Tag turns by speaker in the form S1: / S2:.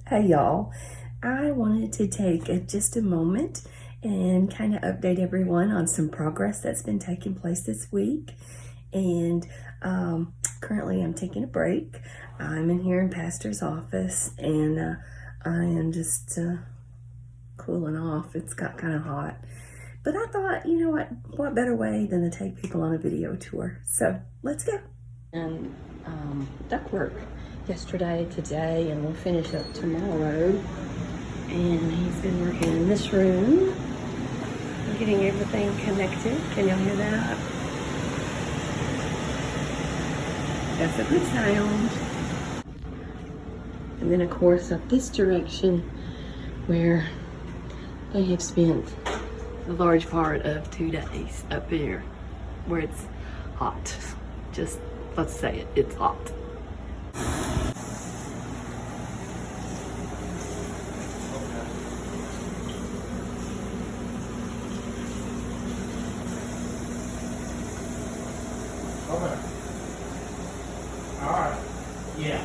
S1: Hey y'all, I wanted to take just a moment and kind of update everyone on some progress that's been taking place this week. And currently I'm taking a break. I'm in here in Pastor's office and I am just cooling off. It's got kind of hot. But I thought, you know what better way than to take people on a video tour. So let's go. And ductwork yesterday, today, and we'll finish up tomorrow. And he's been working in this room, getting everything connected. Can y'all hear that? That's a good sound. And then of course up this direction where they have spent a large part of 2 days up there where it's hot. Just let's say it, it's hot.
S2: Okay. All right. Yeah.